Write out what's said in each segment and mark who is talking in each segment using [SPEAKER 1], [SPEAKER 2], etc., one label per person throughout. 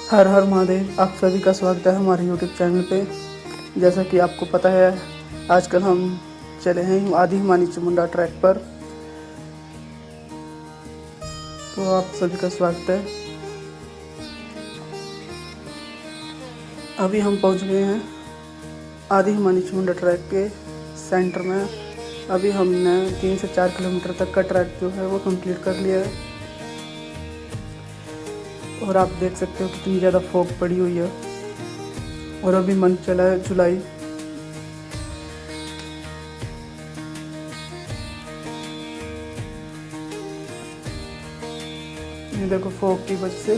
[SPEAKER 1] हर हर महादेव। आप सभी का स्वागत है हमारे यूट्यूब चैनल पे। जैसा कि आपको पता है, आजकल हम चले हैं आदि हिमानी चामुंडा ट्रैक पर, तो आप सभी का स्वागत है। अभी हम पहुंच गए हैं आदि हिमानी चामुंडा ट्रैक के सेंटर में। अभी हमने 3 से 4 किलोमीटर तक का ट्रैक जो है वो कंप्लीट कर लिया है और आप देख सकते हो कितनी ज़्यादा फॉग पड़ी हुई है। और अभी मंथ चला है जुलाई। ये देखो, फॉग की वजह से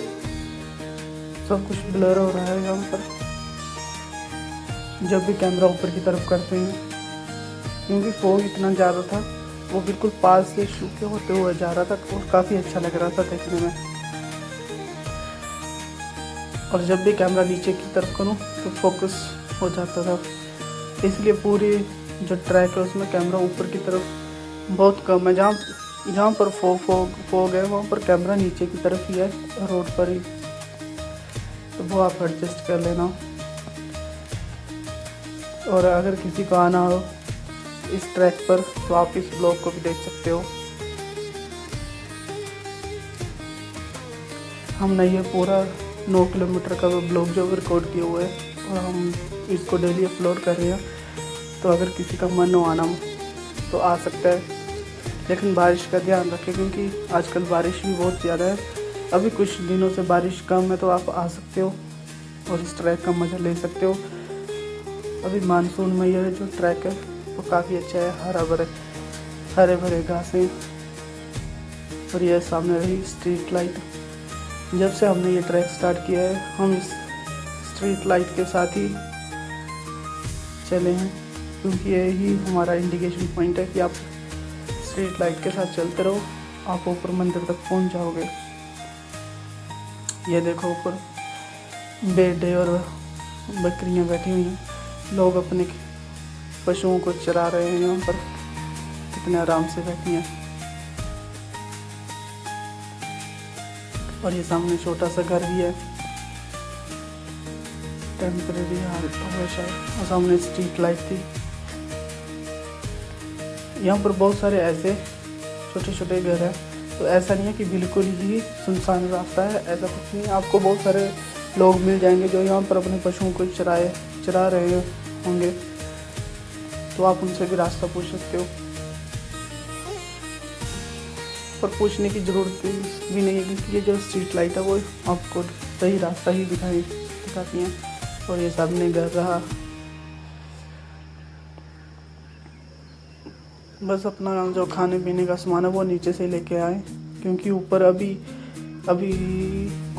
[SPEAKER 1] सब कुछ ब्लर हो रहा है यहाँ पर जब भी कैमरा ऊपर की तरफ करते हैं, क्योंकि फॉग इतना ज़्यादा था, वो बिल्कुल पास से शूट होते हुए जा रहा था और काफ़ी अच्छा लग रहा था देखने में। और जब भी कैमरा नीचे की तरफ करूं तो फोकस हो जाता था, इसलिए पूरी जो ट्रैक है उसमें कैमरा ऊपर की तरफ बहुत कम है। जहाँ पर फोग है वहाँ पर कैमरा नीचे की तरफ ही है, रोड पर ही, तो वो आप एडजस्ट कर लेना। और अगर किसी को आना हो इस ट्रैक पर तो आप इस ब्लॉग को भी देख सकते हो। हमने ये पूरा 9 किलोमीटर का ब्लॉग जो रिकॉर्ड किया हुआ है और हम इसको डेली अपलोड कर रहे हैं, तो अगर किसी का मन हो आना तो आ सकता है। लेकिन बारिश का ध्यान रखें, क्योंकि आजकल बारिश भी बहुत ज़्यादा है। अभी कुछ दिनों से बारिश कम है, तो आप आ सकते हो और इस ट्रैक का मज़ा ले सकते हो। अभी मानसून में यह जो ट्रैक है वो काफ़ी अच्छा है, हरे भरे घासें। और यह सामने रही स्ट्रीट लाइट। जब से हमने ये ट्रैक स्टार्ट किया है, हम इस स्ट्रीट लाइट के साथ ही चले हैं, क्योंकि यही हमारा इंडिकेशन पॉइंट है कि आप स्ट्रीट लाइट के साथ चलते रहो, आप ऊपर मंदिर तक पहुंच जाओगे। ये देखो, ऊपर भेड़ें और बकरियां बैठी हुई हैं, लोग अपने पशुओं को चरा रहे हैं। यहाँ पर कितने आराम से बैठी हैं। और ये सामने छोटा सा घर भी है, टेम्परेरी हालत है शायद। और सामने स्ट्रीट लाइट थी। यहाँ पर बहुत सारे ऐसे छोटे छोटे घर हैं, तो ऐसा नहीं है कि बिल्कुल ही सुनसान रास्ता है, ऐसा कुछ नहीं। आपको बहुत सारे लोग मिल जाएंगे जो यहाँ पर अपने पशुओं को चरा रहे होंगे, तो आप उनसे भी रास्ता पूछ सकते हो। पर पूछने की ज़रूरत भी नहीं है, क्योंकि ये जो स्ट्रीट लाइट है वो आपको सही रास्ता ही दिखाती हैं। और ये सामने घर रहा, बस अपना जो खाने पीने का सामान है वो नीचे से लेके आए, क्योंकि ऊपर अभी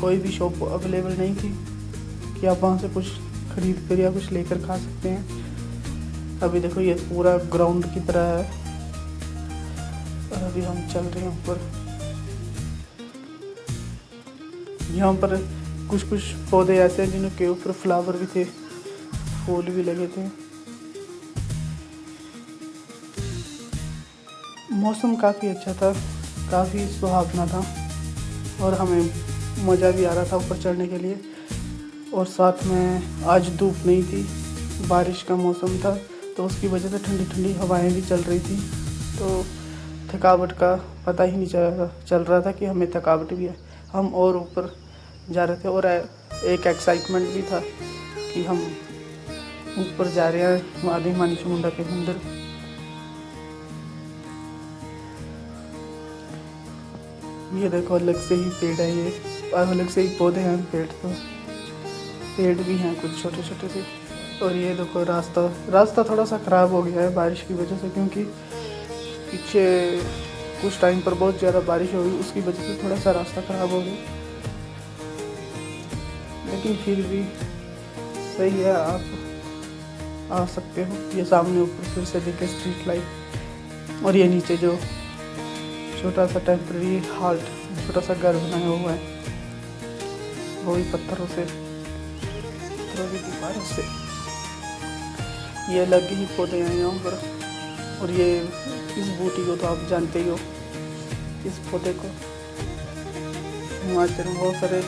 [SPEAKER 1] कोई भी शॉप अवेलेबल नहीं थी कि आप वहाँ से कुछ खरीद कर या कुछ लेकर खा सकते हैं। अभी देखो, ये पूरा ग्राउंड की तरह है और अभी हम चल रहे हैं ऊपर। यहाँ पर कुछ पौधे ऐसे हैं जिनके ऊपर फ्लावर भी थे, फूल भी लगे थे। मौसम काफ़ी अच्छा था, काफ़ी सुहावना था और हमें मज़ा भी आ रहा था ऊपर चढ़ने के लिए। और साथ में आज धूप नहीं थी, बारिश का मौसम था, तो उसकी वजह से ठंडी ठंडी हवाएं भी चल रही थी, तो थकावट का पता ही नहीं चल रहा था कि हमें थकावट भी है। हम और ऊपर जा रहे थे और एक एक्साइटमेंट भी था कि हम ऊपर जा रहे हैं आदि हिमानी चामुंडा के मंदिर। ये देखो, अलग से ही पेड़ है ये, और अलग से ही पौधे हैं। पेड़ भी हैं कुछ छोटे छोटे से। और ये देखो, रास्ता थोड़ा सा ख़राब हो गया है बारिश की वजह से, क्योंकि पीछे कुछ टाइम पर बहुत ज़्यादा बारिश हो गई, उसकी वजह से थोड़ा सा रास्ता ख़राब हो गया, लेकिन फिर भी सही है, आप आ सकते हो। ये सामने ऊपर फिर से दिखे स्ट्रीट लाइट। और ये नीचे जो छोटा सा टेम्परेरी हाल्ट, छोटा सा घर बनाया हुआ है, वो भी पत्थरों की दीवारों से। ये अलग ही पौधे हैं यहाँ पर। और ये इस बूटी को तो आप जानते ही हो, इस पौधे को हिमाचल में बहुत सारे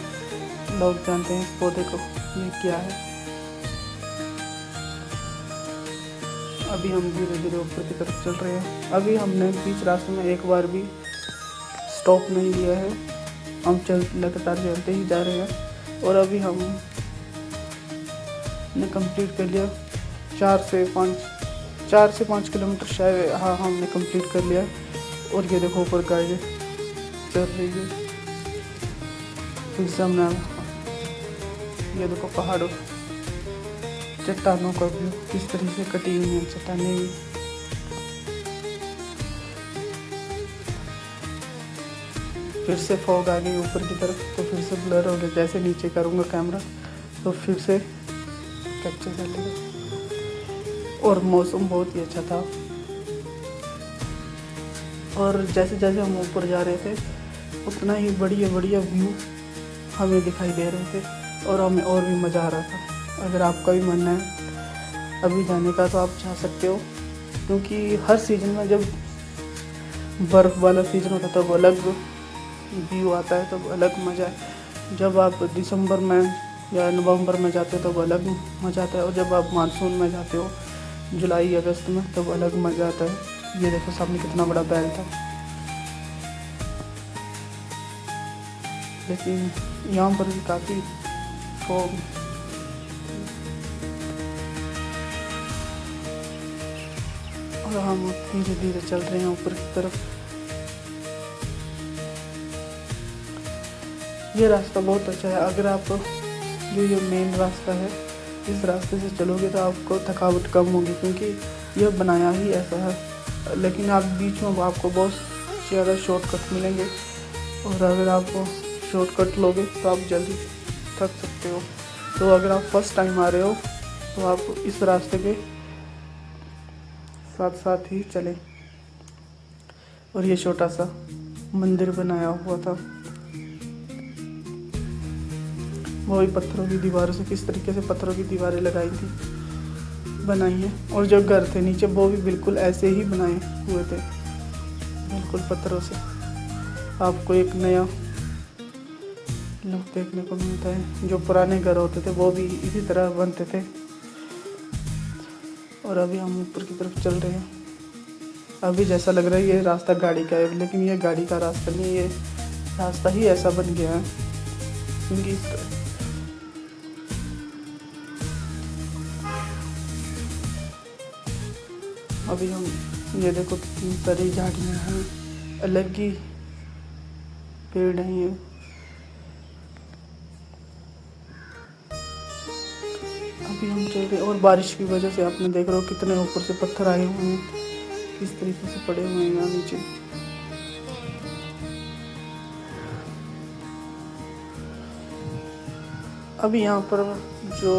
[SPEAKER 1] लोग जानते हैं इस पौधे को, ये क्या है। अभी हम धीरे धीरे ऊपर की तरफ चल रहे हैं। अभी हमने बीच रास्ते में एक बार भी स्टॉप नहीं लिया है, हम लगातार चलते ही जा रहे हैं। और अभी हमने कंप्लीट कर लिया 4 से 5 किलोमीटर शायद, हाँ हमने कंप्लीट कर लिया। और ये देखो ऊपर गाड़ी चल रही है। फिर से हमने ये देखो पहाड़ों चट्टानों का व्यू किस तरह से कटी हुई है चट्टानें भी। फिर से फॉग आ गई ऊपर की तरफ, तो फिर से ब्लर हो गया। जैसे नीचे करूँगा कैमरा तो फिर से कैप्चर कर लेगा। और मौसम बहुत ही अच्छा था। और जैसे जैसे हम ऊपर जा रहे थे उतना ही बढ़िया बढ़िया व्यू हमें दिखाई दे रहे थे और हमें और भी मज़ा आ रहा था। अगर आपका भी मन है अभी जाने का तो आप जा सकते हो, क्योंकि हर सीज़न में जब बर्फ़ वाला सीज़न होता है तब अलग व्यू आता है, तब अलग मज़ा है। जब आप दिसंबर में या नवंबर में जाते हो तब अलग मज़ा आता है, और जब आप मानसून में जाते हो जुलाई अगस्त में तब अलग मज़ा आता है। ये देखो सामने कितना बड़ा बैल था, लेकिन यहाँ पर भी काफ़ी फॉग। और हम धीरे धीरे चल रहे हैं ऊपर की तरफ। ये रास्ता बहुत अच्छा है। अगर आप जो ये मेन रास्ता है इस रास्ते से चलोगे तो आपको थकावट कम होगी, क्योंकि यह बनाया ही ऐसा है। लेकिन आप बीच में आपको बहुत ज़्यादा शॉर्टकट मिलेंगे, और अगर आप शॉर्टकट लोगे तो आप जल्दी थक सकते हो। तो अगर आप फर्स्ट टाइम आ रहे हो तो आप इस रास्ते के साथ साथ ही चलें। और ये छोटा सा मंदिर बनाया हुआ था, वही पत्थरों की दीवारों से, किस तरीके से पत्थरों की दीवारें लगाई थी बनाई हैं। और जो घर थे नीचे वो भी बिल्कुल ऐसे ही बनाए हुए थे, बिल्कुल पत्थरों से। आपको एक नया लुक देखने को मिलता है। जो पुराने घर होते थे वो भी इसी तरह बनते थे। और अभी हम ऊपर की तरफ चल रहे हैं। अभी जैसा लग रहा है ये रास्ता गाड़ी का है, लेकिन ये गाड़ी का रास्ता नहीं, ये रास्ता ही ऐसा बन गया है क्योंकि अभी हम ये देखो कितनी सारी झाड़ियाँ हैं, अलग ही पेड़ हैं ये। अभी हम चल रहे, और बारिश की वजह से आपने देख रहे हो कितने ऊपर से पत्थर आए हुए हैं, किस तरीके से पड़े हुए हैं यहाँ नीचे। अभी यहाँ पर जो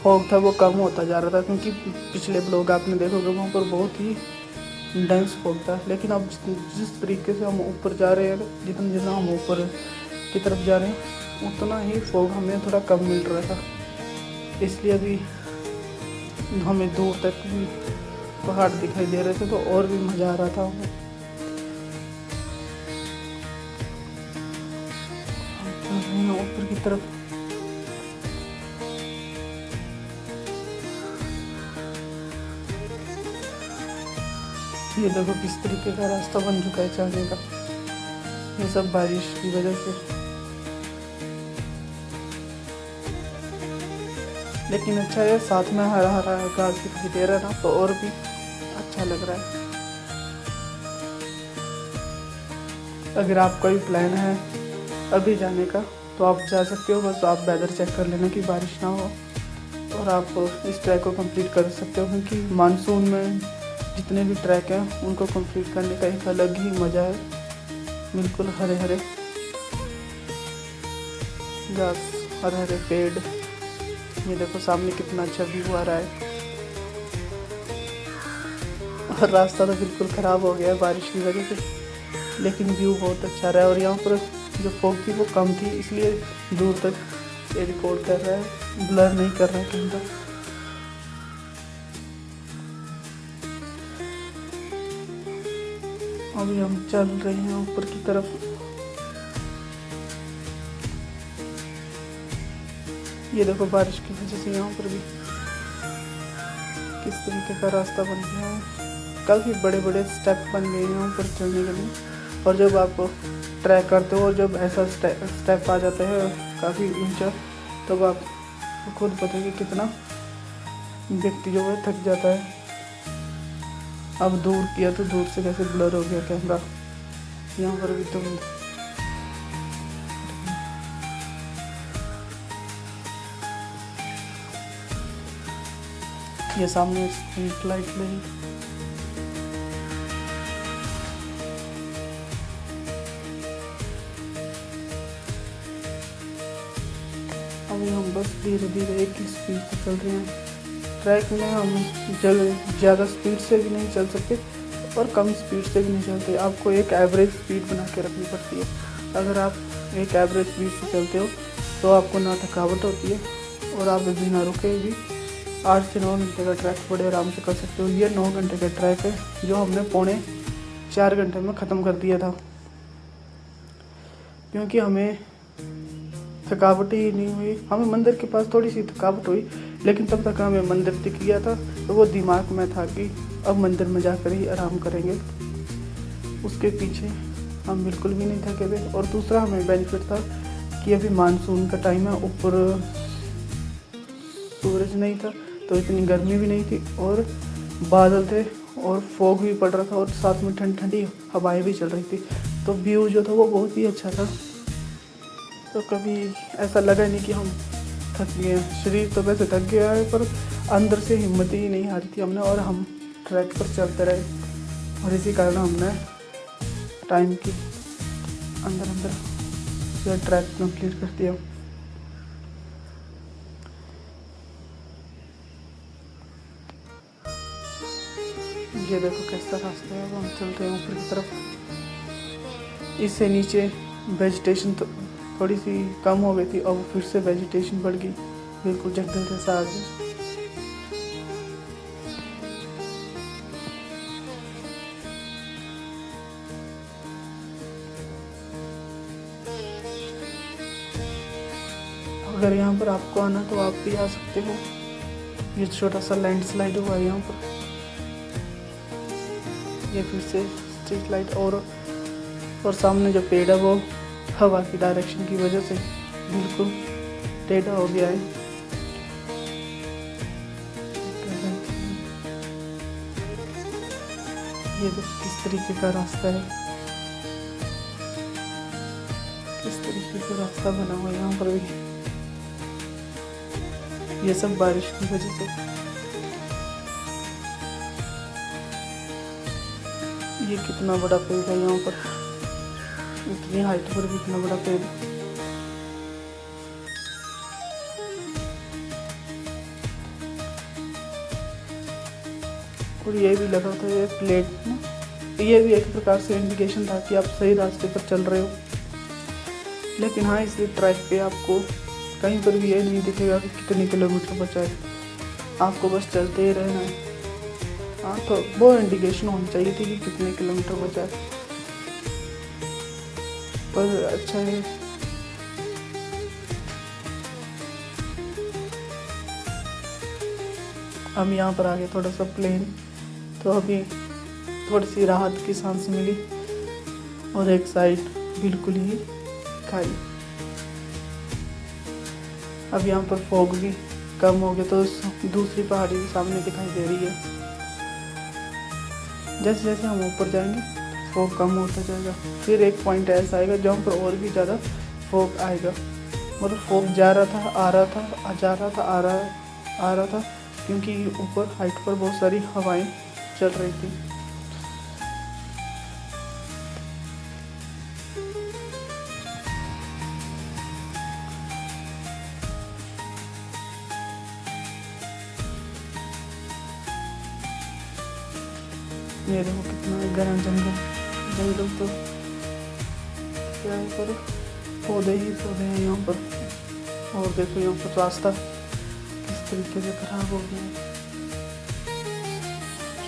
[SPEAKER 1] फॉग था वो कम होता जा रहा था, क्योंकि पिछले ब्लॉग आपने देखोगे वहाँ पर बहुत ही डेंस फॉग था। लेकिन अब जिस तरीके से हम ऊपर जा रहे हैं, जितना जितना हम ऊपर की तरफ जा रहे हैं उतना ही फॉग हमें थोड़ा कम मिल रहा था। इसलिए अभी हमें दूर तक भी पहाड़ दिखाई दे रहे थे तो और भी मज़ा आ रहा था हमें। हम चल रहे हैं ऊपर की तरफ। ये देखो किस तरीके का रास्ता बन चुका है चलने का, ये सब बारिश की वजह से। लेकिन अच्छा है, साथ में हरा हरा घास दिखाई दे रहा है ना, तो और भी अच्छा लग रहा है। अगर आपका भी प्लान है अभी जाने का तो आप जा सकते हो, बस आप वेदर चेक कर लेना कि बारिश ना हो, और आप इस ट्रैक को कंप्लीट कर सकते हो। क्योंकि मानसून में जितने भी ट्रैक हैं उनको कंप्लीट करने का एक अलग ही मज़ा है। बिल्कुल हरे हरे घास, हरे हरे पेड़। ये देखो सामने कितना अच्छा व्यू आ रहा है। और रास्ता तो बिल्कुल ख़राब हो गया है बारिश की वजह से, लेकिन व्यू बहुत अच्छा रहा है। और यहाँ पर जो फॉग थी वो कम थी, इसलिए दूर तक ये रिकॉर्ड कर रहा है, ब्लर नहीं कर रहा है कैमरा। अभी हम चल रहे हैं ऊपर की तरफ। ये देखो बारिश की वजह से यहाँ पर भी किस तरीके का रास्ता बन गया है। काफ़ी बड़े बड़े स्टेप बन गए हैं यहाँ पर चढ़ने के लिए। और जब आप ट्रैक करते हो और जब ऐसा स्टेप आ जाता है काफ़ी ऊंचा, तब आप खुद पता है कि कितना व्यक्ति जो है थक जाता है। अब दूर किया तो दूर से कैसे ब्लर हो गया कैमरा। यहाँ पर भी तुम ये सामने स्ट्रीट लाइट लगी। अभी हम बस धीरे धीरे एक ही स्पीड से चल रहे हैं। ट्रैक में हम ज़्यादा स्पीड से भी नहीं चल सकते और कम स्पीड से भी नहीं चलते। आपको एक एवरेज स्पीड बना के रखनी पड़ती है। अगर आप एक एवरेज स्पीड से चलते हो तो आपको ना थकावट होती है और आप बिना रुके भी 8 से 9 घंटे का ट्रैक बड़े आराम से कर सकते हो। ये 9 घंटे का ट्रैक है जो हमने 3.25 घंटे में ख़त्म कर दिया था, क्योंकि हमें थकावट ही नहीं हुई। हमें मंदिर के पास थोड़ी सी थकावट हुई, लेकिन तब तक हमें मंदिर दिख गया था तो वो दिमाग में था कि अब मंदिर में जाकर ही आराम करेंगे। उसके पीछे हम बिल्कुल भी नहीं थके थे। और दूसरा हमें बेनिफिट था कि अभी मानसून का टाइम है, ऊपर सूरज नहीं था तो इतनी गर्मी भी नहीं थी और बादल थे और फॉग भी पड़ रहा था और साथ में ठंडी ठंडी हवाएं भी चल रही थी। तो व्यू जो था वो बहुत ही अच्छा था। तो कभी ऐसा लगा नहीं कि हम थक गए हैं। शरीर तो वैसे थक गया है पर अंदर से हिम्मत ही नहीं हारी थी हमने, और हम ट्रैक पर चलते रहे और इसी कारण हमने टाइम के अंदर ट्रैक कंप्लीट कर दिया। ये देखो कैसा रास्ता है। हम चल रहे हैं ऊपर की तरफ। इससे नीचे वेजिटेशन तो थोड़ी सी कम हो गई थी, अब फिर से वेजिटेशन बढ़ गई, बिल्कुल जंगल जैसा आ गया। अगर यहाँ पर आपको आना तो आप भी आ सकते हो। ये छोटा सा लैंडस्लाइड हुआ है यहाँ पर। ये फिर से स्ट्रीट लाइट और सामने जो पेड़ है वो हवा की डायरेक्शन की वजह से बिल्कुल टेढ़ा हो गया है। ये देखो किस तरीके का रास्ता है, किस तरीके का रास्ता बना हुआ है यहाँ पर भी। ये सब बारिश की वजह से। ये कितना बड़ा पेड़ है यहाँ पर, इतनी हाइट पर भी इतना बड़ा पेड़। और ये भी लगा था ये प्लेट में, ये भी एक प्रकार से इंडिकेशन था कि आप सही रास्ते पर चल रहे हो। लेकिन हाँ, इस ट्रैक पे आपको कहीं पर भी ये नहीं दिखेगा कि कितने किलोमीटर बचा है, आपको बस चलते ही रहना है। हाँ, तो वो इंडिकेशन होनी चाहिए थी कि कितने किलोमीटर बचा है, पर अच्छा है। हम यहाँ पर आ गए थोड़ा सा प्लेन, तो अभी थोड़ी सी राहत की सांस मिली और एक साइड बिल्कुल ही खाली। अब यहाँ पर फॉग भी कम हो गया तो दूसरी पहाड़ी भी सामने दिखाई दे रही है। जैसे जैसे हम ऊपर जाएंगे फॉग कम होता जाएगा, फिर एक पॉइंट ऐसा आएगा जहाँ पर और भी ज़्यादा फॉग आएगा। मतलब फॉग जा रहा था, आ रहा था, जा रहा था, आ रहा था, क्योंकि ऊपर हाइट पर बहुत सारी हवाएं चल रही थी। ये देखो कितना घना जंगल तो क्या है, पर पौधे ही पौधे हैं यहाँ पर। और देखो यहाँ पर रास्ता किस तरीके से खराब हो गया।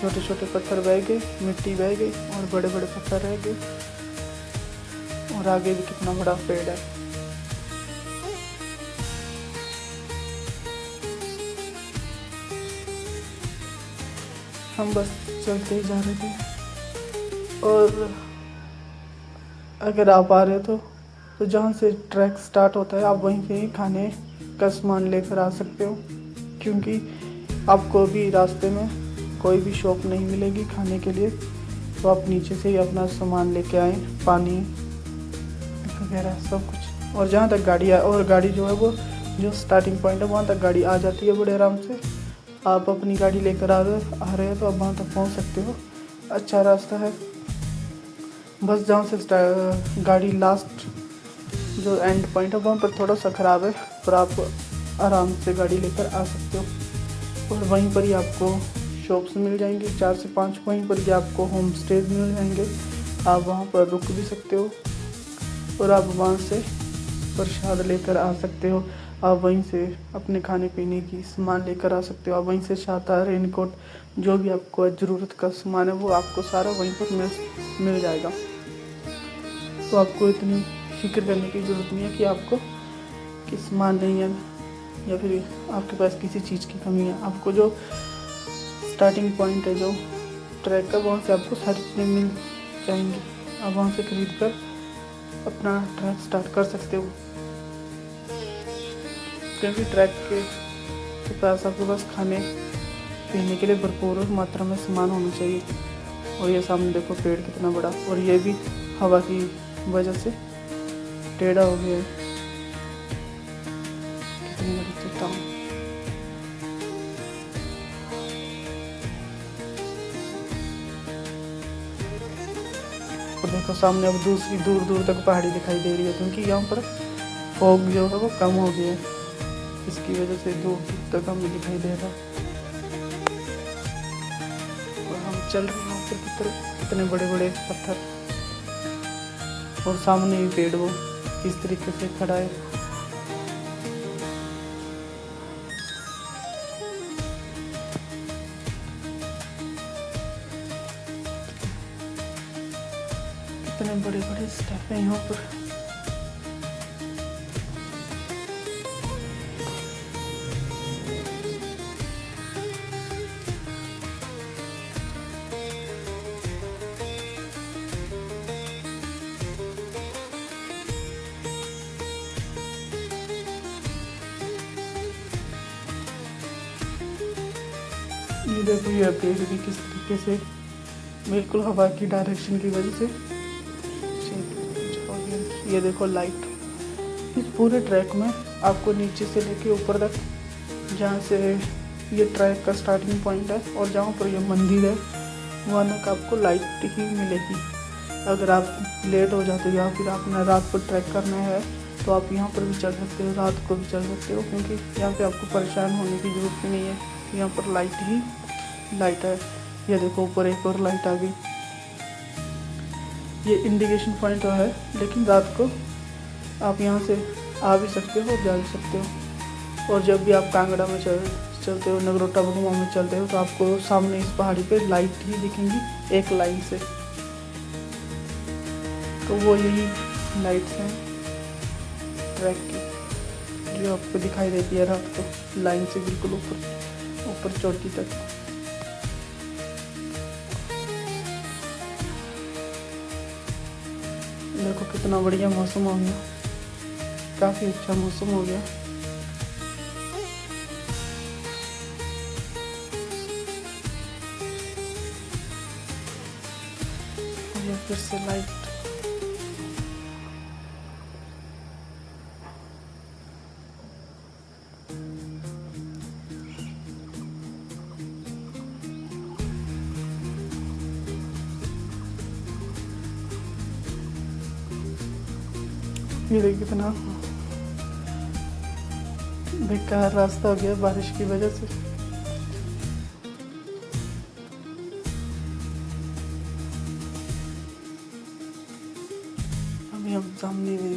[SPEAKER 1] छोटे छोटे पत्थर बह गए, मिट्टी बह गई और बड़े बड़े पत्थर रह गए। और आगे भी कितना बड़ा पेड़ है। हम बस चलते ही जा रहे थे। और अगर आप आ रहे हो तो जहाँ से ट्रैक स्टार्ट होता है आप वहीं पे ही खाने का सामान लेकर आ सकते हो, क्योंकि आपको भी रास्ते में कोई भी शॉप नहीं मिलेगी खाने के लिए। तो आप नीचे से ही अपना सामान लेके आएँ, पानी वगैरह सब कुछ। और जहाँ तक गाड़ी और गाड़ी जो है वो जो स्टार्टिंग पॉइंट है वहाँ तक गाड़ी आ जाती है बड़े आराम से। आप अपनी गाड़ी लेकर आ रहे हो तो आप वहाँ तक पहुँच सकते हो। अच्छा रास्ता है। बस जहाँ से गाड़ी लास्ट जो एंड पॉइंट है वहाँ पर थोड़ा सा ख़राब है, पर आप आराम से गाड़ी लेकर आ सकते हो। और वहीं पर ही आपको शॉप्स मिल जाएंगी 4 से 5। वहीं पर ही आपको होम स्टेज मिल जाएंगे, आप वहाँ पर रुक भी सकते हो। और आप वहाँ से प्रसाद लेकर आ सकते हो। आप वहीं से अपने खाने पीने की सामान लेकर आ सकते हो। आप वहीं से छाता, रेनकोट, जो भी आपको ज़रूरत का सामान है वो आपको सारा वहीं पर मिल जाएगा। तो आपको इतनी फिक्र करने की ज़रूरत नहीं है कि आपको कि सामान नहीं है या फिर आपके पास किसी चीज़ की कमी है। आपको जो स्टार्टिंग पॉइंट है जो ट्रैक का, वहाँ से आपको सारी चीज़ें मिल जाएंगी। आप वहाँ से खरीद कर अपना ट्रैक स्टार्ट कर सकते हो, क्योंकि ट्रैक के पास आपके पास खाने पीने के लिए भरपूर मात्रा में सामान होना चाहिए। और ये सामने देखो पेड़ कितना बड़ा, और ये भी हवा की वजह से टेढ़ा हो गया है। कितनी बड़ी चट्टान। और देखो सामने अब दूसरी दूर दूर तक पहाड़ी दिखाई दे रही है, क्योंकि यहाँ पर फॉग जो है वो कम हो गया है, इसकी वजह से दूर दूर तक हमें दिखाई दे रहा है। और हम चल रहे हैं ऊपर की तरफ, कितने बड़े बड़े पत्थर, और सामने भी पेड़ वो इस तरीके से खड़ा है। कितने बड़े बड़े स्टेप हैं यहाँ पर। ये देखो ये पेड़ भी किस तरीके से बिल्कुल हवा की डायरेक्शन की वजह से। ये देखो लाइट। इस पूरे ट्रैक में आपको नीचे से लेके ऊपर तक, जहाँ से ये ट्रैक का स्टार्टिंग पॉइंट है और जहाँ पर ये मंदिर है वहाँ तक आपको लाइट ही मिलेगी। अगर आप लेट हो जाते हो या फिर आपने रात को ट्रैक करना है तो आप यहाँ पर भी चढ़ सकते हो, रात को भी चढ़ सकते हो, क्योंकि यहाँ पे आपको परेशान होने की ज़रूरत नहीं है। यहाँ पर लाइट ही लाइट है। ये देखो ऊपर एक और लाइट आ गई। ये इंडिकेशन पॉइंट तो है, लेकिन रात को आप यहाँ से आ भी सकते हो और जा भी सकते हो। और जब भी आप कांगड़ा में चलते हो, नगरोटा बगुमा में चलते हो, तो आपको सामने इस पहाड़ी पे लाइट ही दिखेंगी एक लाइन से। तो वो यही लाइट्स हैं ट्रैक की, जो आपको दिखाई देती है रात को लाइन से बिल्कुल ऊपर चोटी तक। देखो कितना बढ़िया मौसम हो गया, काफ़ी अच्छा मौसम हो गया। ये फिर से लाइट। ये देखिए कितना बेकार रास्ता हो गया बारिश की वजह से। अभी हम सामने में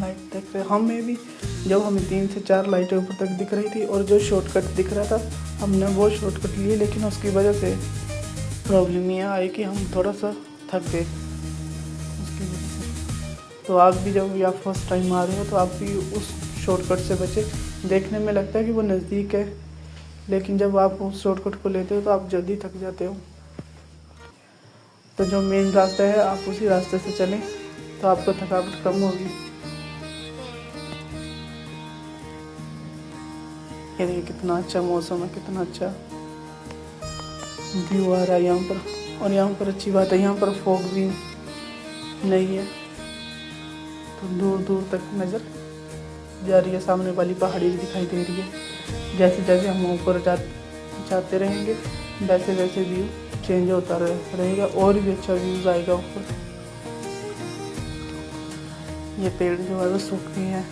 [SPEAKER 1] लाइट देख रहे हैं। हमें भी जब हमें 3 से 4 लाइटें ऊपर तक दिख रही थी और जो शॉर्टकट दिख रहा था हमने वो शॉर्टकट लिए, लेकिन उसकी वजह से प्रॉब्लम ये आई कि हम थोड़ा सा थक गए उसकी वजह से। तो आप भी जब या फर्स्ट टाइम आ रहे हो तो आप भी उस शॉर्टकट से बचे। देखने में लगता है कि वो नज़दीक है, लेकिन जब आप उस शॉर्टकट को लेते हो तो आप जल्दी थक जाते हो। तो जो मेन रास्ता है आप उसी रास्ते से चलें तो आपको थकावट कम होगी। ये देखिए कितना अच्छा मौसम है, कितना अच्छा व्यू आ रहा है यहाँ पर। और यहाँ पर अच्छी बात है, यहाँ पर फॉग भी नहीं है, तो दूर दूर तक नज़र जा रही है। सामने वाली पहाड़ी भी दिखाई दे रही है। जैसे जैसे हम ऊपर जाते रहेंगे वैसे वैसे व्यू चेंज होता रहेगा और भी अच्छा व्यूज़ आएगा ऊपर। ये पेड़ जो है वो सूख गए हैं।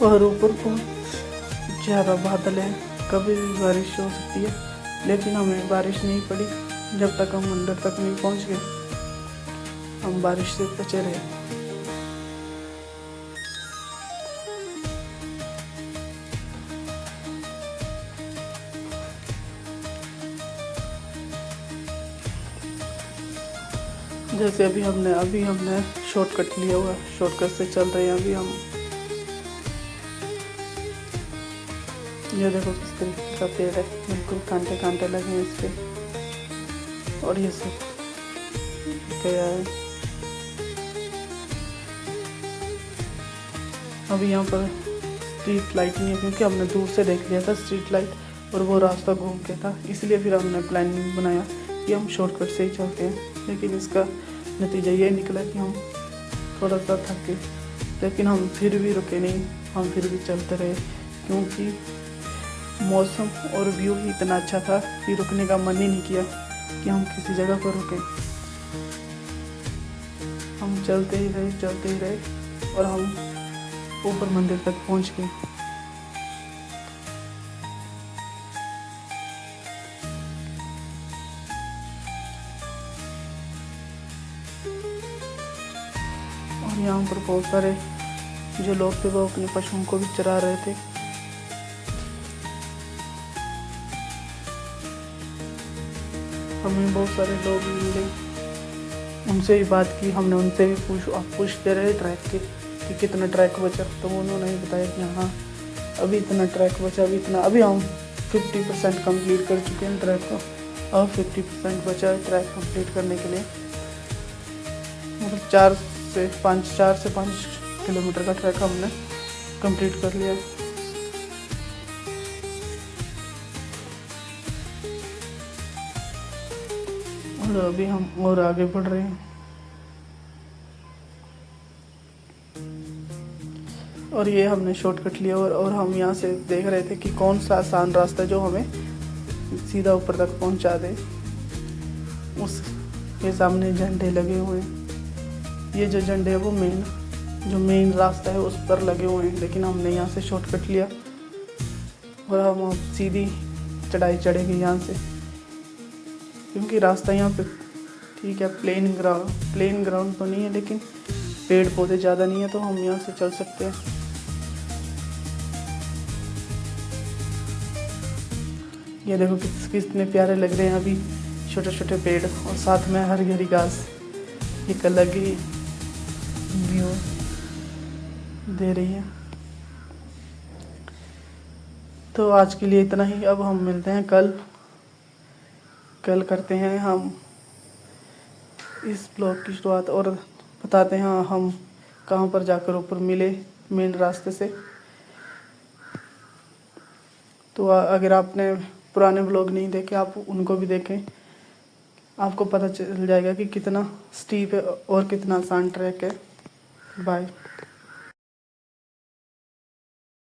[SPEAKER 1] और ऊपर बहुत ज़्यादा बादल है, कभी भी बारिश हो सकती है, लेकिन हमें बारिश नहीं पड़ी। जब तक हम अंदर तक नहीं पहुंच गए हम बारिश से बचे रहे। जैसे अभी हमने शॉर्टकट लिया हुआ, शॉर्टकट से चल रहे हैं अभी हम। ये देखो किस तरीके का पेड़ है, बिल्कुल कांटे कांटे लगे हैं इस पे। और ये सब गया है। अभी यहाँ पर स्ट्रीट लाइट नहीं है क्योंकि हमने दूर से देख लिया था स्ट्रीट लाइट और वो रास्ता घूम के था, इसलिए फिर हमने प्लानिंग बनाया कि हम शॉर्टकट से ही चलते हैं। लेकिन इसका नतीजा ये निकला कि हम थोड़ा सा थक गए, लेकिन हम फिर भी रुके नहीं, हम फिर भी चलते रहे क्योंकि मौसम और व्यू ही इतना अच्छा था कि रुकने का मन ही नहीं किया कि हम किसी जगह पर रुकें। हम चलते ही रहे और हम ऊपर मंदिर तक पहुंच गए। और यहाँ पर बहुत सारे जो लोग थे वो अपने पशुओं को भी चरा रहे थे। हमें बहुत सारे लोग मिले, उनसे भी बात की, हमने उनसे भी पूछते रहे ट्रैक के कि कितना ट्रैक बचा, तो उन्होंने बताया कि हाँ अभी इतना ट्रैक बचा, अभी हम 50% कंप्लीट कर चुके हैं ट्रैक को, और 50% बचा है ट्रैक कंप्लीट करने के लिए। मतलब 4 से 5 किलोमीटर का ट्रैक हमने कंप्लीट कर लिया है। और अभी हम और आगे बढ़ रहे हैं। और ये हमने शॉर्टकट लिया और हम यहाँ से देख रहे थे कि कौन सा आसान रास्ता जो हमें सीधा ऊपर तक पहुँचा दे। उसके सामने झंडे लगे हुए हैं, ये जो झंडे है वो मेन रास्ता है उस पर लगे हुए हैं, लेकिन हमने यहाँ से शॉर्टकट लिया और हम सीधी चढ़ाई चढ़ेंगे यहाँ से, क्योंकि रास्ता यहाँ पे ठीक है, प्लेन ग्राउंड तो नहीं है, लेकिन पेड़ पौधे ज़्यादा नहीं है, तो हम यहाँ से चल सकते हैं। ये देखो कितने प्यारे लग रहे हैं अभी छोटे छोटे पेड़ और साथ में हरी हरी घास, एक अलग ही व्यू दे रही है। तो आज के लिए इतना ही, अब हम मिलते हैं कल करते हैं हम इस ब्लॉग की शुरुआत और बताते हैं हम कहाँ पर जाकर ऊपर मिले मेन रास्ते से। तो अगर आपने पुराने ब्लॉग नहीं देखे आप उनको भी देखें, आपको पता चल जाएगा कि कितना स्टीप है और कितना आसान ट्रैक है। बाय।